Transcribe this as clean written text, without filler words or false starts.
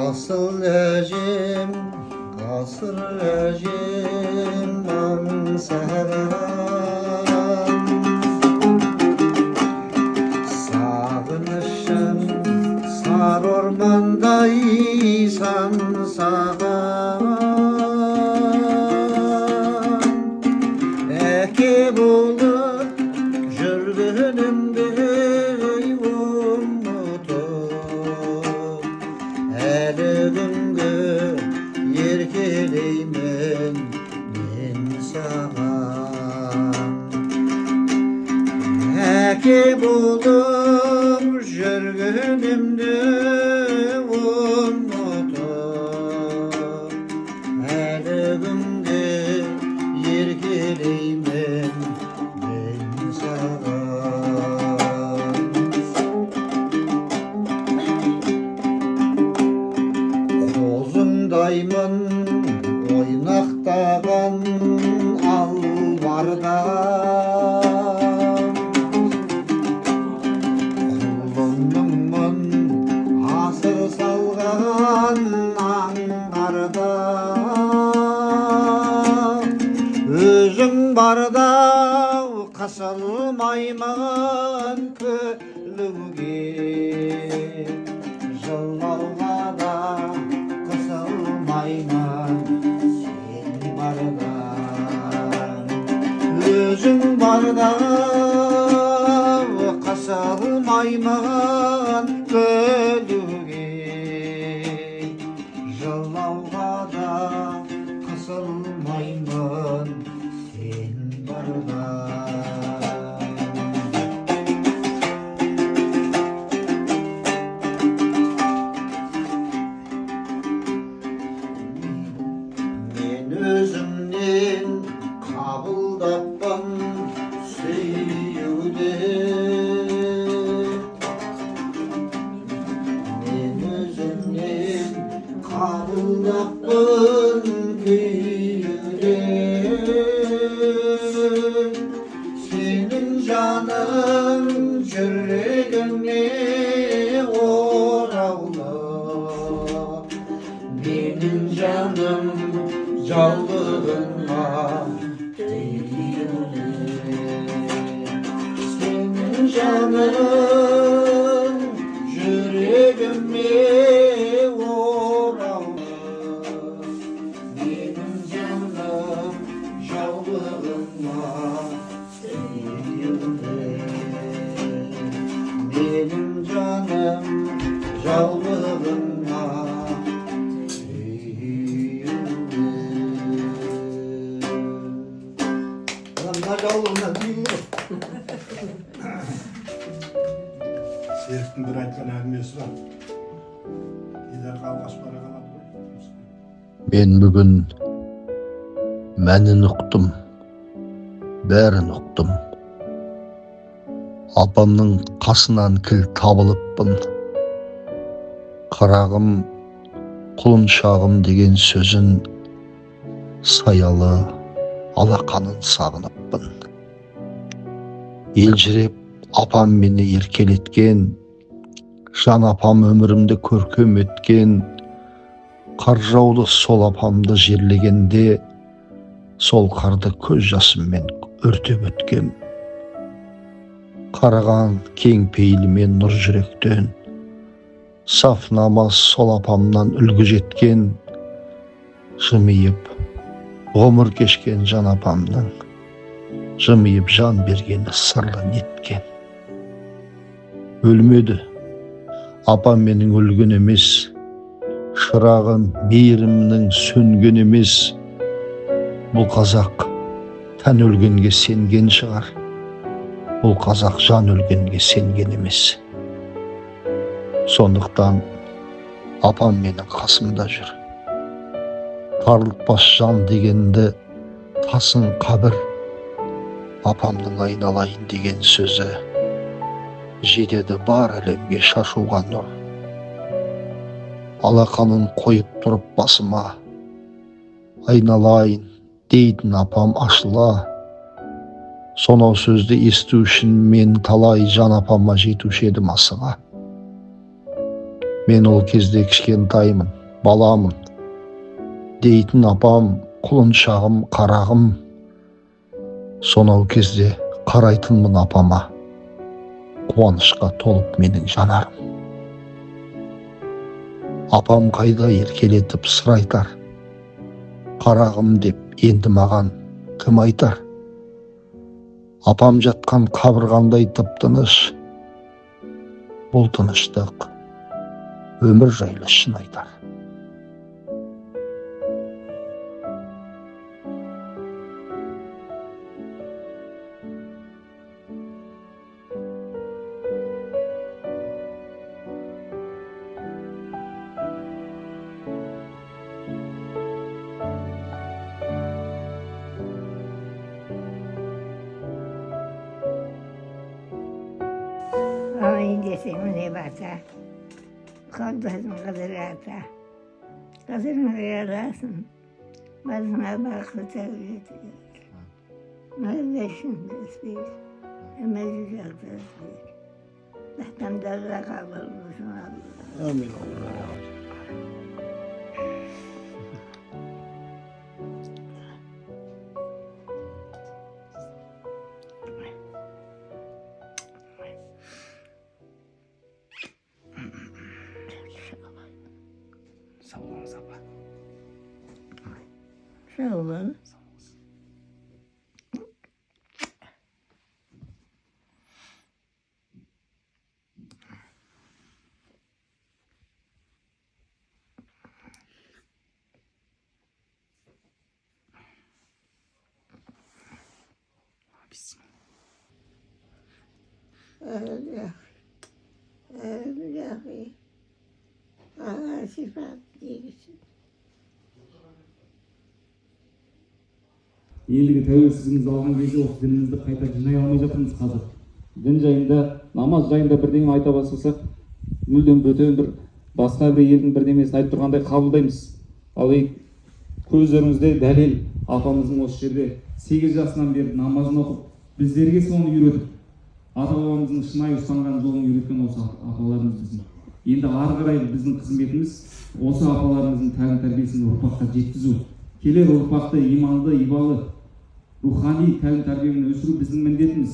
Asıl ecim, asır ecim ansarım. Sağınışım sar ormandaysan sağan. Eki bulur jürgünümde umutum. Elügüngü yerkeleymen men sağan. Eki bulur jürgünümde umutum. Elügüngü yerkeleymen men sağan. Kozundayman oynaqtagan alvarda. Kulunumman asır salgan angarda. Özüm barda kasılmayman kölüge. Жылауға да қысылмаймын сен барда. Өзің барда қысылмаймын көлуге. Жылауға да қысылмаймын сен барда. Özümden kabıldappan süyüde. Men özümden kabıldappan süyüde. Senin canın yüreğine oralı. Benim canım Yalvarma senin canın yüreğime oralı. Benim canım yalvarma benim canım yalvarma. Serіктің бір айтқан әңгімесі бар. Елдерге алғаш бара қалады ғой. Мен бүгін мәнін ұқтым, бәрін ұқтым. Апамның қасынан кіл табылыппын. Қарағым, құлыншағым деген сөзін саялы алақанын сағыныппын. Елжіреп апам мені еркелеткен, жан апам өмірімді көркем еткен, қар жауды сол апамды жерлегенде, сол қарды көз жасыммен өртеп өткен. Қараған кең пейілімен нұр жүректен, саф намаз сол апамнан үлгі жеткен, жымиып ғұмыр кешкен жан апамның, жымиып жан бергені сырлы неткен. Өлмеді, апам менің өлген емес, шырағым мейірімнің сөнген емес. Бұл қазақ тән өлгенге сенген шығар, бұл қазақ жан өлгенге сенген емес. Сондықтан апам менің қасымда жүр. Тарылтпас жан дегенді тасын қабір, апамның айналайын деген сөзі жетеді бар әлемге шашуға нұр. Алақанын қойып тұрып басыма, айналайын дейтін апам ашыла. Сонау сөзді есту үшін мен талай жан апама жетуші едім асыға. Мен ол кезде кішкентаймын. balamын. Дейтін апам, құлыншағым, қарағым. Сонау кезде қарайтынмын апама. Қуанышқа толып менің жанарым. Апам қайда еркелетіп сыр айтар. Қарағым деп енді маған кім айтар. Апам жатқан қабырғандай тып-тыныш. Бұл тыныштық өмір жайлы шын айтар. Alayın desem ne bata. Kalbazım kadar ata. Kadın yarasın. Bazına bakıta üretiyor. Mevleşin desbir. Emezi yaktır. Lahtan darla kalırmışsın Allah. Amin. Sağ olun sabah. Sağ olun. Bismillah. Öyle. Allah şifat versin. Ендігі тәуелсіздігімізді алған кезде осы дінімізді қайта жинай алмай жатырмыз қазір. Дін жайында, намаз жайында бірдеңе айта бастасақ, мүлдем бөтен бір басқа бір елдің бірдемесін айтып тұрғандай қабылдаймыз. Ал көздеріңізде дәлел, апамыздың осы жерде 8 жасынан бері намазын оқып, біздерге соны үйретіп, ата-бабамыздың шынайы ұстанған жолын үйреткен осы апаларымыз біздің. Енді ары қарай біздің қызметіміз осы апаларымыздың тәлім тәрбиесін ұрпаққа жеткізу. Келер ұрпақты иманды, ибалы, рухани тәлім тәрбиемен өсіру біздің міндетіміз.